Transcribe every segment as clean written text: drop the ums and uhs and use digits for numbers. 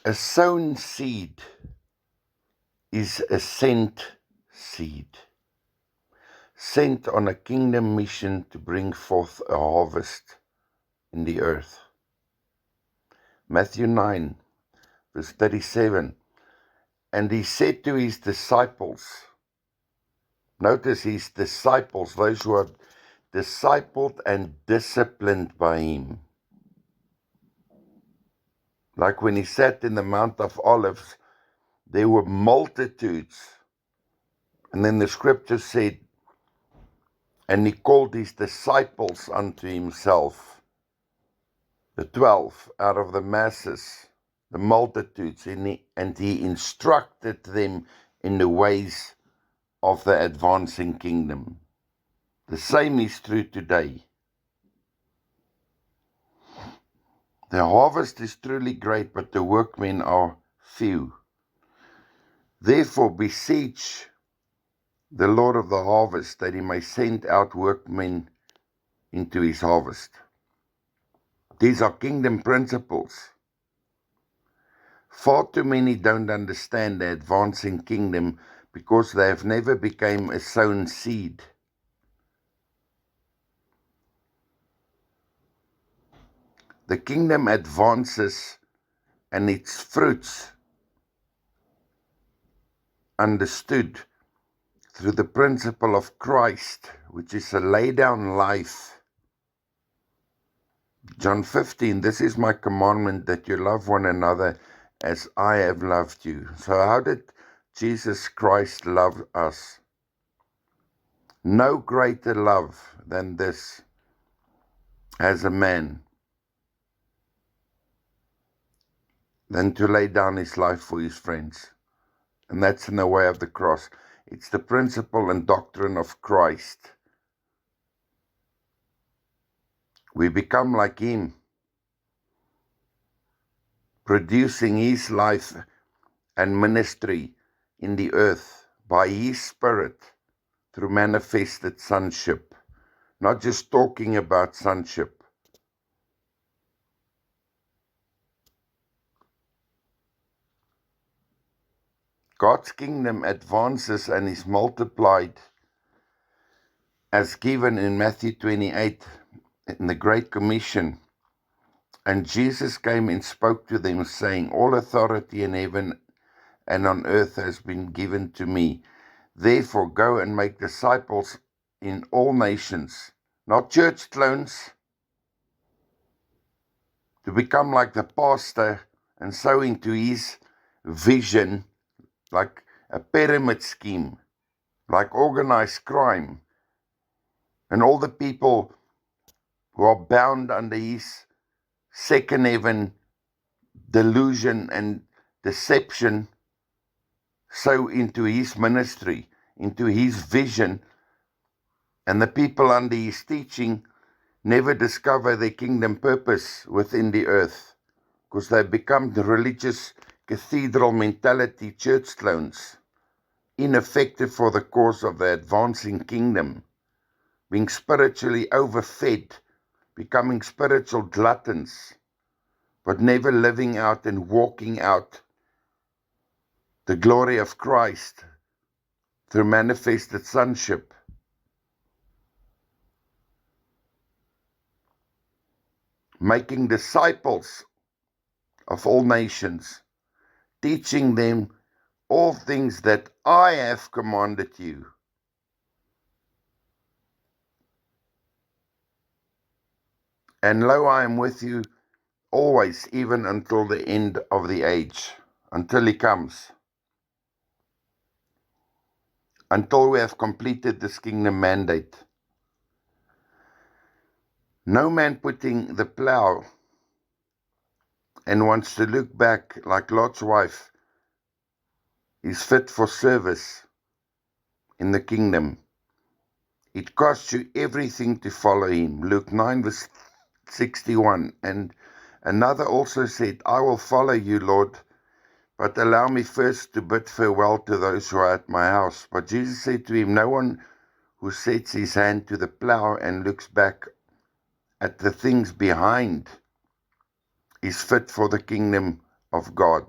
A sown seed is a sent seed, sent on a kingdom mission to bring forth a harvest in the earth. Matthew 9, verse 37, and he said to his disciples, notice his disciples, those who are discipled and disciplined by him. Like when he sat in the Mount of Olives, there were multitudes. And then the scripture said, and he called his disciples unto himself, the 12 out of the masses, the multitudes, and he instructed them in the ways of the advancing kingdom. The same is true today. The harvest is truly great, but the workmen are few. Therefore beseech the Lord of the harvest that he may send out workmen into his harvest. These are kingdom principles. Far too many don't understand the advancing kingdom because they have never become a sown seed. The kingdom advances and its fruits understood through the principle of Christ, which is a lay down life. John 15, this is my commandment, that you love one another as I have loved you. So how did Jesus Christ love us? No greater love than this as a man, than to lay down his life for his friends. And that's in the way of the cross. It's the principle and doctrine of Christ. We become like him, producing his life and ministry in the earth by his Spirit through manifested sonship. Not just talking about sonship. God's kingdom advances and is multiplied as given in Matthew 28 in the Great Commission. And Jesus came and spoke to them, saying, all authority in heaven and on earth has been given to me. Therefore go and make disciples in all nations, not church clones, to become like the pastor and sow into his vision, like a pyramid scheme, like organized crime, and all the people who are bound under his second heaven delusion and deception, sow into his ministry, into his vision, and the people under his teaching never discover their kingdom purpose within the earth, because they become the religious cathedral mentality church clones, ineffective for the cause of the advancing kingdom, being spiritually overfed, becoming spiritual gluttons, but never living out and walking out the glory of Christ through manifested sonship. Making disciples of all nations, teaching them all things that I have commanded you. And lo, I am with you always, even until the end of the age, until he comes, until we have completed this kingdom mandate. No man putting the plow and wants to look back like Lot's wife is fit for service in the kingdom. It costs you everything to follow him. Luke 9 verse 61. And another also said, I will follow you, Lord, but allow me first to bid farewell to those who are at my house. But Jesus said to him, no one who sets his hand to the plow and looks back at the things behind is fit for the kingdom of God.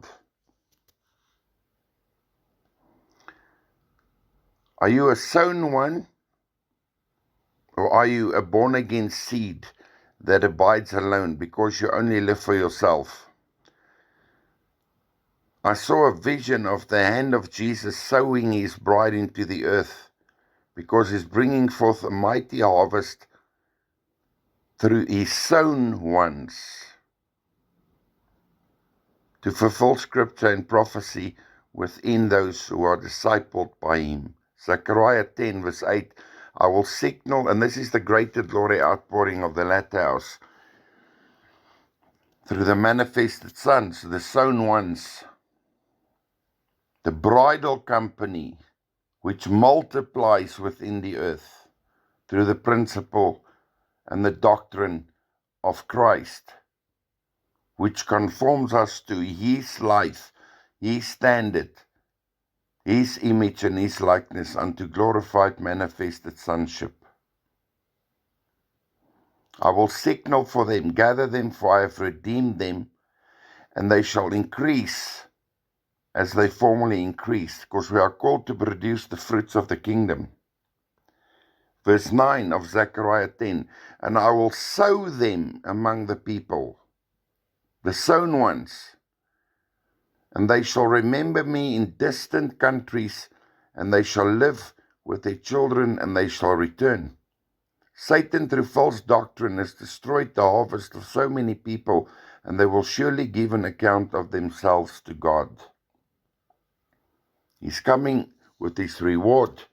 Are you a sown one, or are you a born-again seed that abides alone because you only live for yourself? I saw a vision of the hand of Jesus sowing his bride into the earth, because he's bringing forth a mighty harvest through his sown ones, to fulfill scripture and prophecy within those who are discipled by him. Zechariah 10 verse 8, I will signal, and this is the greater glory outpouring of the latter house, through the manifested sons, the sown ones, the bridal company, which multiplies within the earth through the principle and the doctrine of Christ, which conforms us to his life, his standard, his image and his likeness, unto glorified manifested sonship. I will signal for them, gather them, for I have redeemed them, and they shall increase as they formerly increased, because we are called to produce the fruits of the kingdom. Verse 9 of Zechariah 10, and I will sow them among the people, the sown ones, and they shall remember me in distant countries, and they shall live with their children, and they shall return. Satan, through false doctrine, has destroyed the harvest of so many people, and they will surely give an account of themselves to God. He's coming with his reward,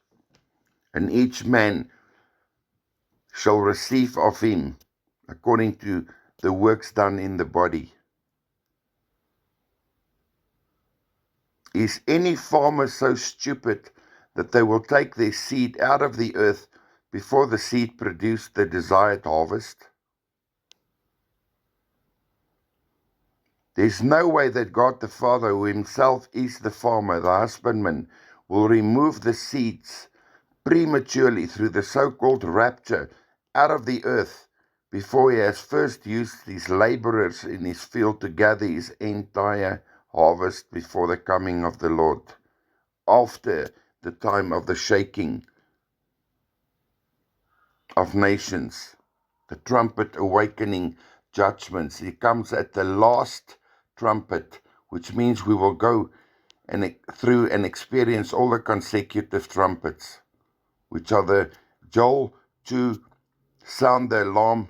and each man shall receive of him according to the works done in the body. Is any farmer so stupid that they will take their seed out of the earth before the seed produced the desired harvest? There's no way that God the Father, who himself is the farmer, the husbandman, will remove the seeds prematurely through the so-called rapture out of the earth before he has first used his laborers in his field to gather his entire harvest before the coming of the Lord, after the time of the shaking of nations, the trumpet awakening judgments. He comes at the last trumpet, which means we will go through and experience all the consecutive trumpets, which are the Joel 2, sound the alarm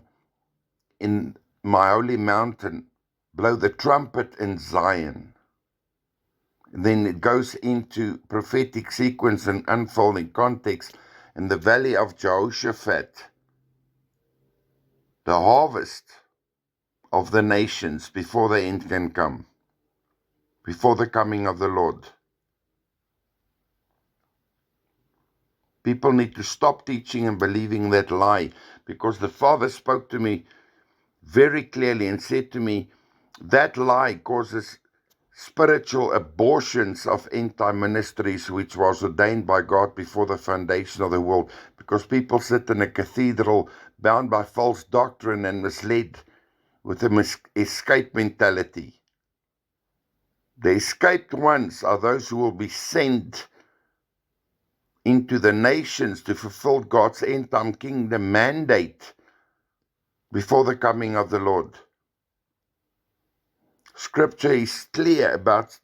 in my holy mountain, blow the trumpet in Zion. And then it goes into prophetic sequence and unfolding context in the valley of Jehoshaphat, the harvest of the nations before the end can come, before the coming of the Lord. People need to stop teaching and believing that lie, because the Father spoke to me very clearly and said to me, that lie causes spiritual abortions of end-time ministries, which was ordained by God before the foundation of the world, because people sit in a cathedral bound by false doctrine and misled with an escape mentality. The escaped ones are those who will be sent into the nations to fulfill God's end-time kingdom mandate before the coming of the Lord. Scripture is clear about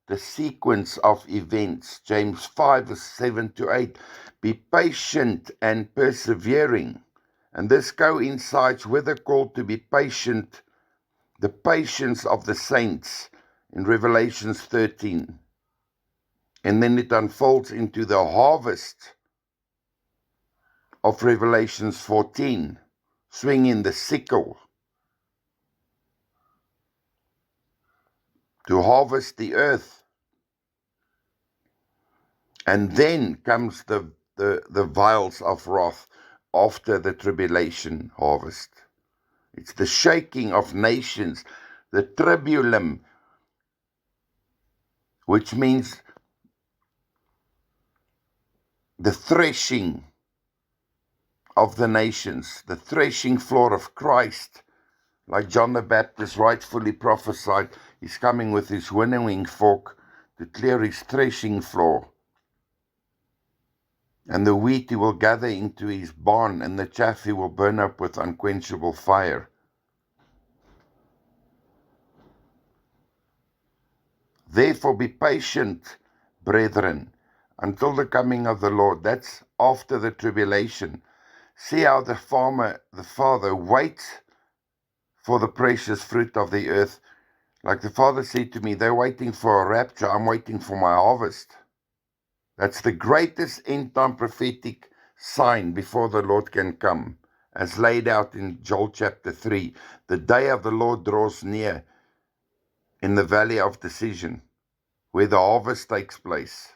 the sequence of events. James 5, verse 7 to 8. Be patient and persevering. And this coincides with the call to be patient, the patience of the saints in Revelations 13. And then it unfolds into the harvest of Revelations 14. Swing in the sickle to harvest the earth. And then comes the vials of wrath after the tribulation harvest. It's the shaking of nations, the tribulum, which means the threshing of the nations, the threshing floor of Christ Like John the Baptist rightfully prophesied, he's coming with his winnowing fork to clear his threshing floor. And the wheat he will gather into his barn, and the chaff he will burn up with unquenchable fire. Therefore be patient, brethren, until the coming of the Lord. That's after the tribulation. See how the Father waits for the precious fruit of the earth. Like the Father said to me, they're waiting for a rapture. I'm waiting for my harvest. That's the greatest end-time prophetic sign before the Lord can come, as laid out in Joel chapter 3. The day of the Lord draws near in the valley of decision, where the harvest takes place.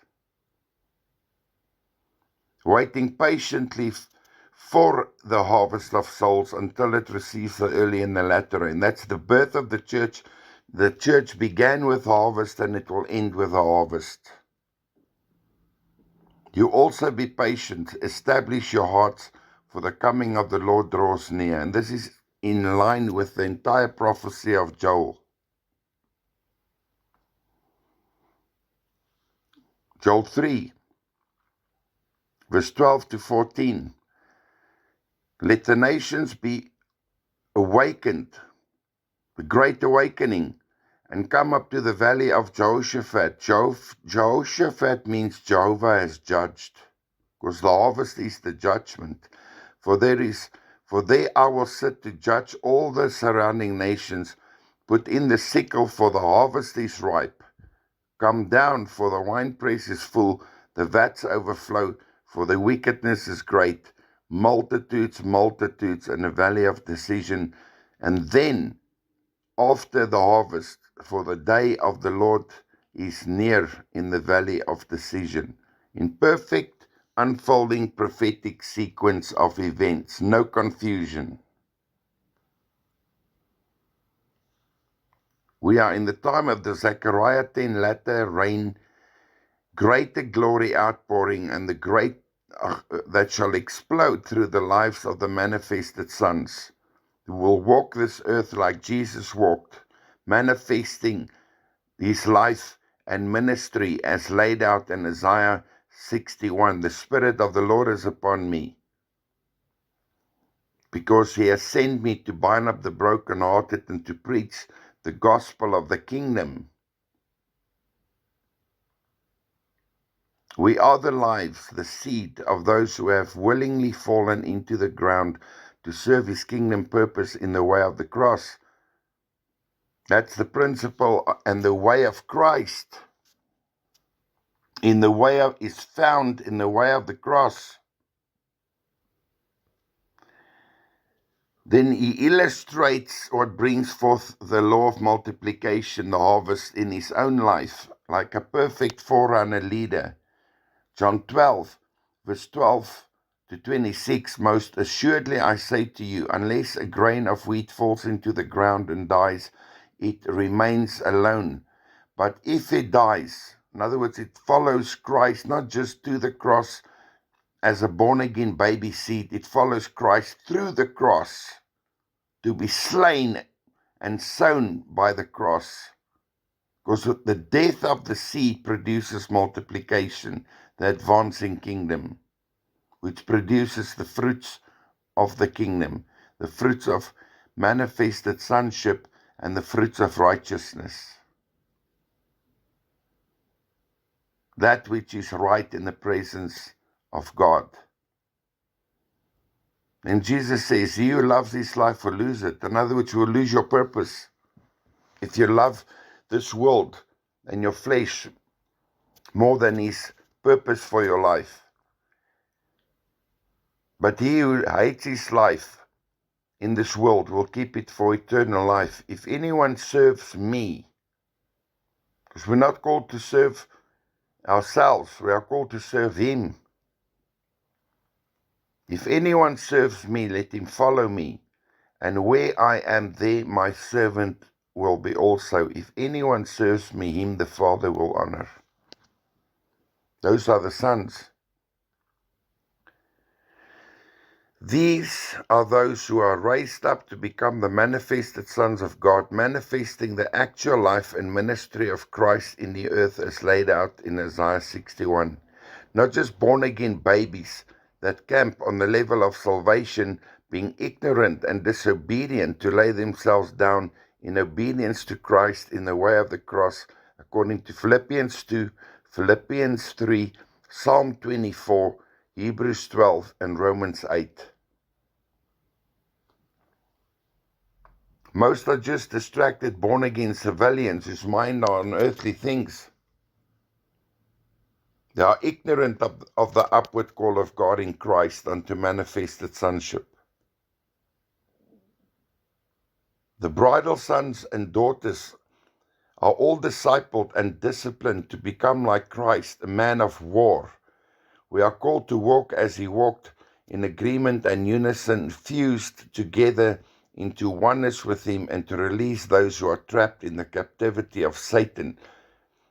Waiting patiently for the harvest of souls until it receives the early and the latter rain. That's the birth of the church. The church began with harvest and it will end with a harvest. You also be patient, establish your hearts, for the coming of the Lord draws near. And this is in line with the entire prophecy of Joel. Joel 3, verse 12 to 14. Let the nations be awakened, the great awakening, and come up to the valley of Jehoshaphat. Jehoshaphat means Jehovah has judged, because the harvest is the judgment. For there I will sit to judge all the surrounding nations. Put in the sickle, for the harvest is ripe. Come down, for the winepress is full, the vats overflow, for the wickedness is great. Multitudes, multitudes in the valley of decision. And then, after the harvest, for the day of the Lord is near in the valley of decision. In perfect unfolding prophetic sequence of events, no confusion. We are in the time of the Zechariah 10 latter rain, greater glory outpouring, and the great that shall explode through the lives of the manifested sons, who will walk this earth like Jesus walked, manifesting his life and ministry as laid out in Isaiah 61. The Spirit of the Lord is upon me, because he has sent me to bind up the brokenhearted and to preach the gospel of the kingdom. We are the lives, the seed of those who have willingly fallen into the ground to serve his kingdom purpose in the way of the cross. That's the principle and the way of Christ. Is found in the way of the cross. Then he illustrates what brings forth the law of multiplication, the harvest, in his own life, like a perfect forerunner leader. John 12, verse 12 to 26, most assuredly I say to you, unless a grain of wheat falls into the ground and dies, it remains alone. But if it dies, in other words, it follows Christ, not just to the cross as a born-again baby seed, it follows Christ through the cross, to be slain and sown by the cross. Because the death of the seed produces multiplication, the advancing kingdom, which produces the fruits of the kingdom, the fruits of manifested sonship and the fruits of righteousness. That which is right in the presence of God. And Jesus says, he who loves his life will lose it. In other words, you will lose your purpose. If you love this world and your flesh more than his purpose for your life. But he who hates his life in this world will keep it for eternal life. If anyone serves me, because we're not called to serve ourselves, we are called to serve him. If anyone serves me, let him follow me, and where I am, there my servant will be also. If anyone serves me, him the Father will honor. Those are the sons. These are those who are raised up to become the manifested sons of God, manifesting the actual life and ministry of Christ in the earth as laid out in Isaiah 61. Not just born-again babies that camp on the level of salvation, being ignorant and disobedient to lay themselves down in obedience to Christ in the way of the cross, according to Philippians 2, Philippians 3, Psalm 24, Hebrews 12, and Romans 8. Most are just distracted, born-again civilians whose mind are on earthly things. They are ignorant of the upward call of God in Christ unto manifested sonship. The bridal sons and daughters are all discipled and disciplined to become like Christ, a man of war. We are called to walk as he walked, in agreement and unison, fused together into oneness with him, and to release those who are trapped in the captivity of Satan.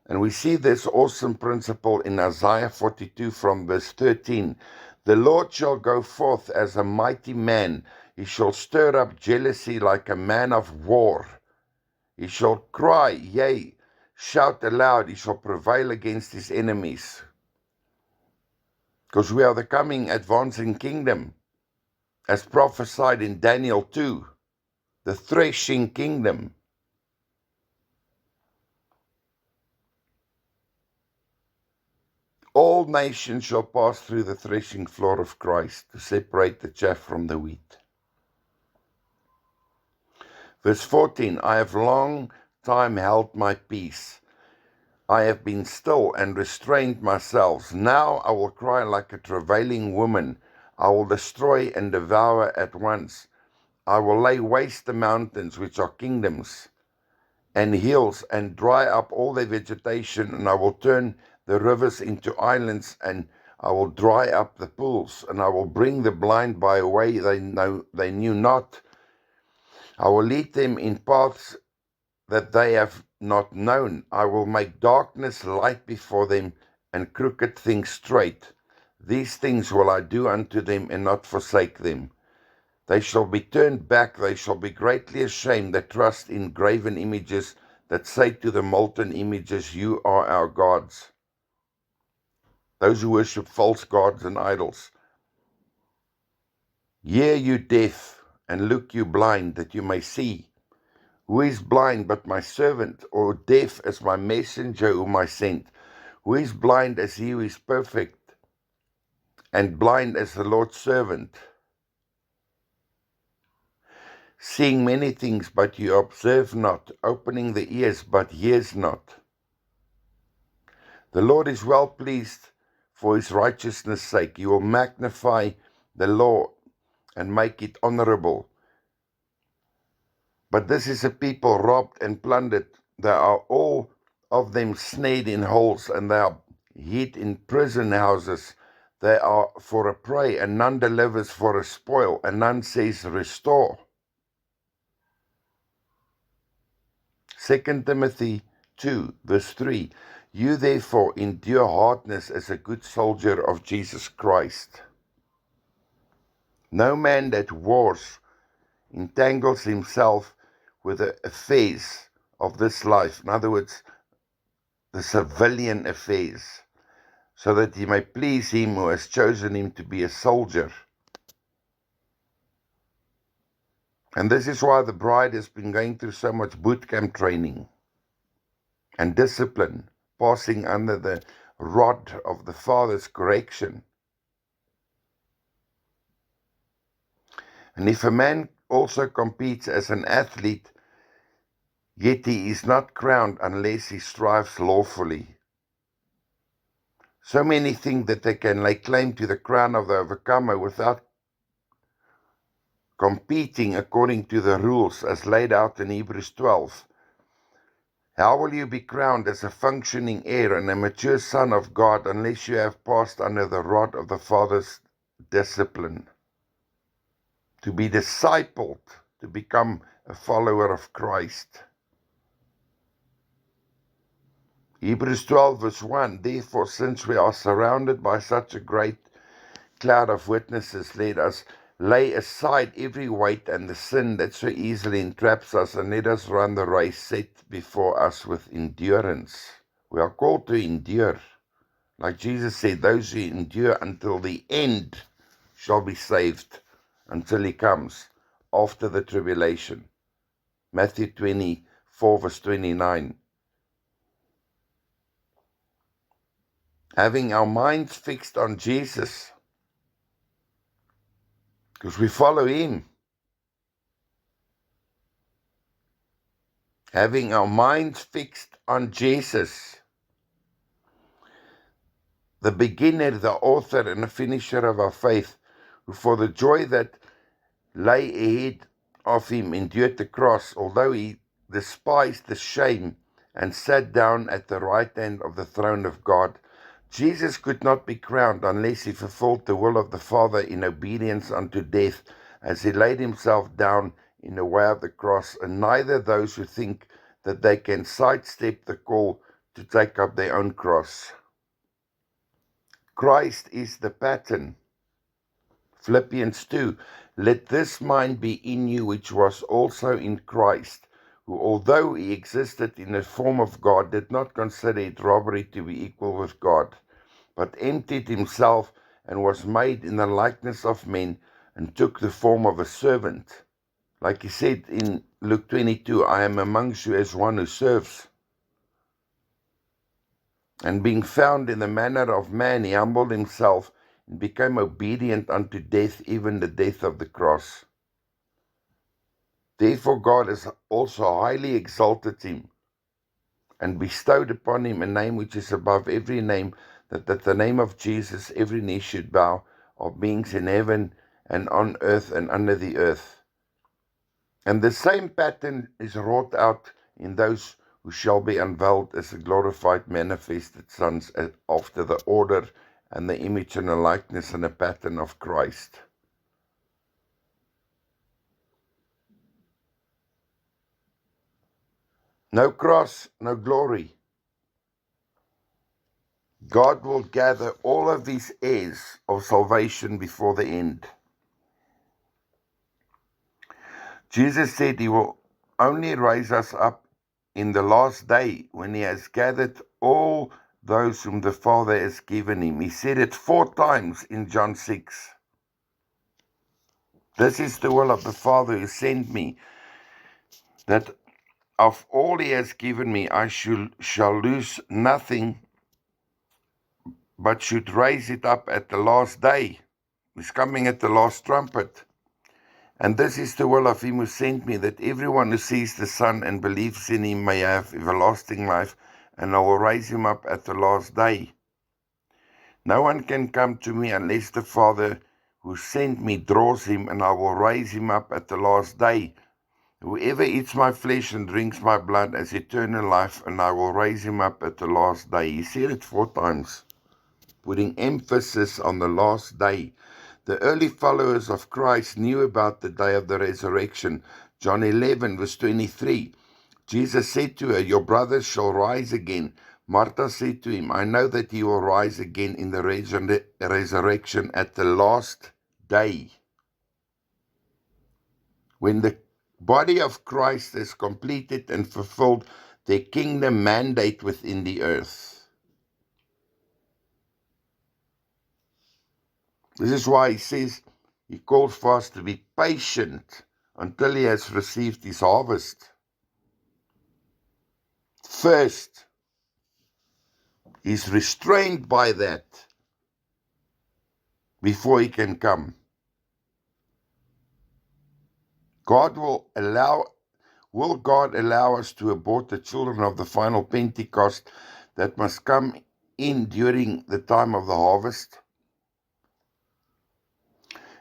And we see this awesome principle in Isaiah 42 from verse 13. The Lord shall go forth as a mighty man. He shall stir up jealousy like a man of war. He shall cry, yea, shout aloud. He shall prevail against his enemies. Because we are the coming advancing kingdom, as prophesied in Daniel 2, the threshing kingdom. All nations shall pass through the threshing floor of Christ to separate the chaff from the wheat. Verse 14, I have long time held my peace. I have been still and restrained myself. Now I will cry like a travailing woman. I will destroy and devour at once. I will lay waste the mountains, which are kingdoms, and hills, and dry up all their vegetation, and I will turn the rivers into islands, and I will dry up the pools, and I will bring the blind by a way they knew not. I will lead them in paths that they have not known. I will make darkness light before them, and crooked things straight. These things will I do unto them, and not forsake them. They shall be turned back, they shall be greatly ashamed that trust in graven images, that say to the molten images, you are our gods. Those who worship false gods and idols. Hear you deaf, and look you blind, that you may see. Who is blind but my servant, or deaf as my messenger whom I sent? Who is blind as he who is perfect, and blind as the Lord's servant? Seeing many things, but you observe not, opening the ears, but hears not. The Lord is well pleased for his righteousness' sake. He will magnify the law and make it honorable. But this is a people robbed and plundered. They are all of them snared in holes, and they are hid in prison houses. They are for a prey, and none delivers for a spoil, and none says, restore. 2 Timothy 2, verse 3. You therefore endure hardness as a good soldier of Jesus Christ. No man that wars entangles himself with the affairs of this life, in other words, the civilian affairs, so that he may please him who has chosen him to be a soldier. And this is why the bride has been going through so much boot camp training and discipline, passing under the rod of the Father's correction. And if a man also competes as an athlete, yet he is not crowned unless he strives lawfully. So many think that they can lay claim to the crown of the overcomer without competing according to the rules as laid out in Hebrews 12. How will you be crowned as a functioning heir and a mature son of God unless you have passed under the rod of the Father's discipline? To be discipled, to become a follower of Christ. Hebrews 12 verse 1, therefore, since we are surrounded by such a great cloud of witnesses, let us lay aside every weight and the sin that so easily entraps us, and let us run the race set before us with endurance. We are called to endure. Like Jesus said, those who endure until the end shall be saved until he comes after the tribulation. Matthew 24 verse 29. Having our minds fixed on Jesus, because we follow him. Having our minds fixed on Jesus, the beginner, the author, and the finisher of our faith, who for the joy that lay ahead of him endured the cross, although he despised the shame, and sat down at the right hand of the throne of God. Jesus could not be crowned unless he fulfilled the will of the Father in obedience unto death, as he laid himself down in the way of the cross, and neither those who think that they can sidestep the call to take up their own cross. Christ is the pattern. Philippians 2, let this mind be in you which was also in Christ, who although he existed in the form of God, did not consider it robbery to be equal with God, but emptied himself and was made in the likeness of men, and took the form of a servant. Like he said in Luke 22, I am amongst you as one who serves. And being found in the manner of man, he humbled himself and became obedient unto death, even the death of the cross. Therefore God has also highly exalted him, and bestowed upon him a name which is above every name, that at the name of Jesus every knee should bow, of beings in heaven and on earth and under the earth. And the same pattern is wrought out in those who shall be unveiled as the glorified manifested sons, after the order and the image and the likeness and the pattern of Christ. No cross, no glory. God will gather all of his heirs of salvation before the end. Jesus said he will only raise us up in the last day, when he has gathered all those whom the Father has given him. He said it 4 times in John 6. This is the will of the Father who sent me, that of all he has given me I shall lose nothing, but should raise it up at the last day. He's coming at the last trumpet. And this is the will of him who sent me, that everyone who sees the Son and believes in him may have everlasting life, and I will raise him up at the last day. No one can come to me unless the Father who sent me draws him, and I will raise him up at the last day. Whoever eats my flesh and drinks my blood has eternal life, and I will raise him up at the last day. He said it 4 times, putting emphasis on the last day. The early followers of Christ knew about the day of the resurrection. John 11 verse 23. Jesus said to her, your brothers shall rise again. Martha said to him, I know that he will rise again in the resurrection at the last day, when the body of Christ has completed and fulfilled their kingdom mandate within the earth. This is why he says he calls for us to be patient until he has received his harvest. First, he's restrained by that before he can come. Will God allow us to abort the children of the final Pentecost that must come in during the time of the harvest?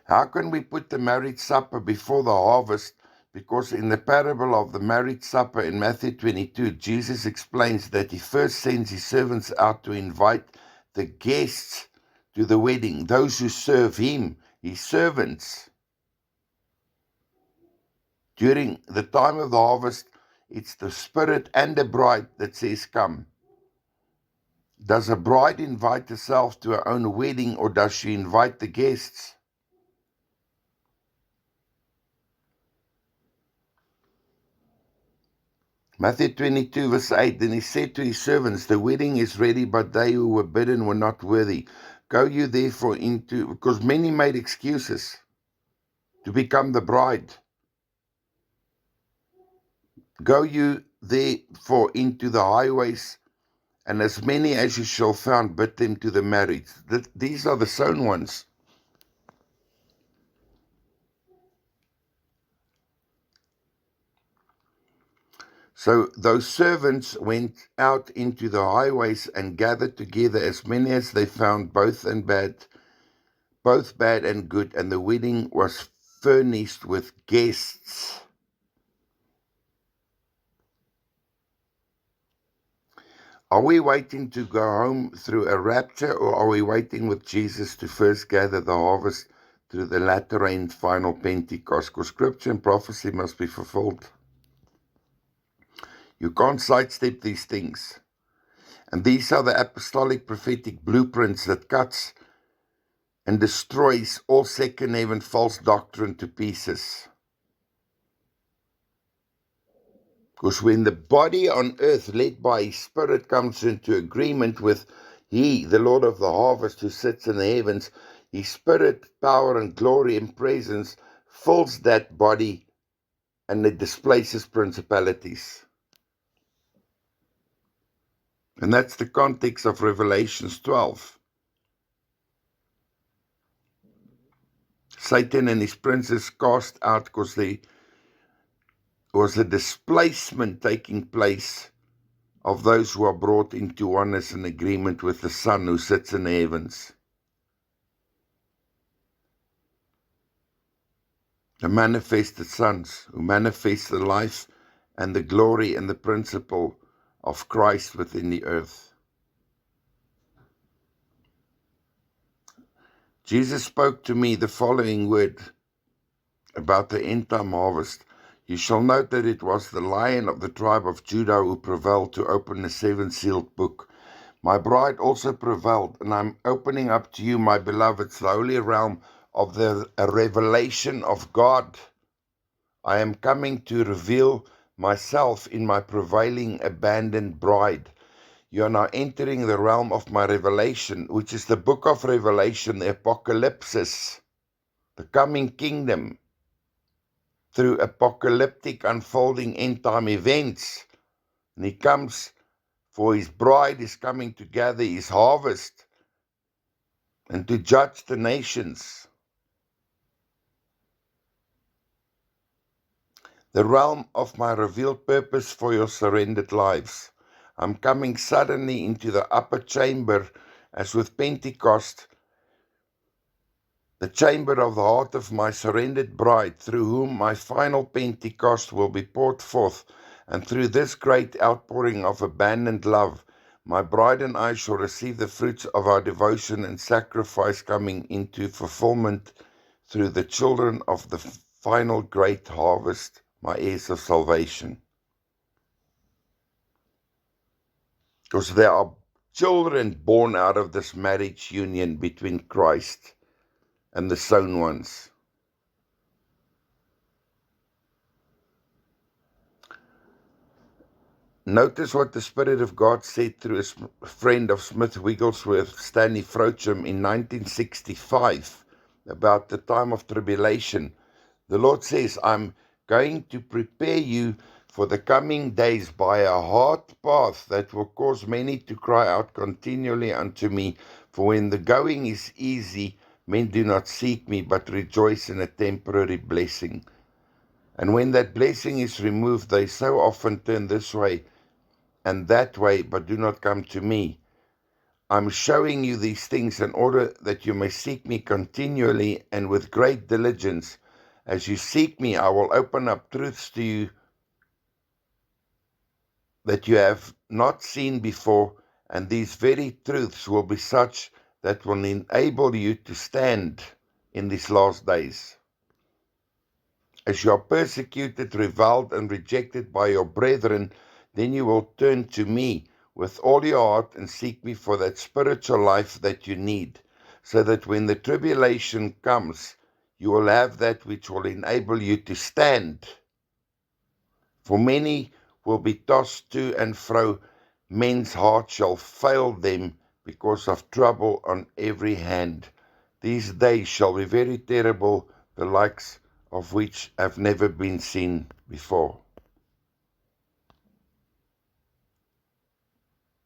How can we put the marriage supper before the harvest? Because in the parable of the marriage supper in Matthew 22, Jesus explains that he first sends his servants out to invite the guests to the wedding, those who serve him, his servants. During the time of the harvest, it's the Spirit and the bride that says, come. Does a bride invite herself to her own wedding, or does she invite the guests? Matthew 22 verse 8, then he said to his servants, the wedding is ready, but they who were bidden were not worthy. Go you therefore into, because many made excuses to become the bride. Go you therefore into the highways, and as many as you shall find, bid them to the marriage. These are the sown ones. So those servants went out into the highways and gathered together as many as they found, both bad and good, and the wedding was furnished with guests. Are we waiting to go home through a rapture, or are we waiting with Jesus to first gather the harvest through the latter rain final Pentecost? Because scripture and prophecy must be fulfilled. You can't sidestep these things. And these are the apostolic prophetic blueprints that cuts and destroys all second heaven false doctrine to pieces. Because when the body on earth, led by his Spirit, comes into agreement with he, the Lord of the harvest, who sits in the heavens, his Spirit, power, and glory and presence fills that body, and it displaces principalities. And that's the context of Revelations 12. Satan and his princes cast out because there was a displacement taking place of those who are brought into oneness and agreement with the Son who sits in the heavens. The manifested sons who manifest the life and the glory and the principle of Christ within the earth. Jesus spoke to me the following word about the end time harvest. You shall note that it was the Lion of the tribe of Judah who prevailed to open the seven-sealed book. My bride also prevailed, and I'm opening up to you, my beloveds, the holy realm of the revelation of God. I am coming to reveal myself in my prevailing abandoned bride. You are now entering the realm of my revelation, which is the book of Revelation, the apocalypsis, the coming kingdom, through apocalyptic unfolding end-time events. And he comes, for his bride is coming to gather his harvest and to judge the nations. The realm of my revealed purpose for your surrendered lives. I'm coming suddenly into the upper chamber, as with Pentecost, the chamber of the heart of my surrendered bride, through whom my final Pentecost will be poured forth, and through this great outpouring of abandoned love, my bride and I shall receive the fruits of our devotion and sacrifice coming into fulfillment through the children of the final great harvest, my heirs of salvation. Because there are children born out of this marriage union between Christ and the sown ones. Notice what the Spirit of God said through a friend of Smith Wigglesworth, Stanley Frocham, in 1965 about the time of tribulation. The Lord says, I'm going to prepare you for the coming days by a hard path that will cause many to cry out continually unto me. For when the going is easy, men do not seek me, but rejoice in a temporary blessing. And when that blessing is removed, they so often turn this way and that way, but do not come to me. I'm showing you these things in order that you may seek me continually and with great diligence. As you seek me, I will open up truths to you that you have not seen before, and these very truths will be such that will enable you to stand in these last days. As you are persecuted, reviled, and rejected by your brethren, then you will turn to me with all your heart and seek me for that spiritual life that you need, so that when the tribulation comes, you will have that which will enable you to stand. For many will be tossed to and fro. Men's hearts shall fail them because of trouble on every hand. These days shall be very terrible, the likes of which have never been seen before.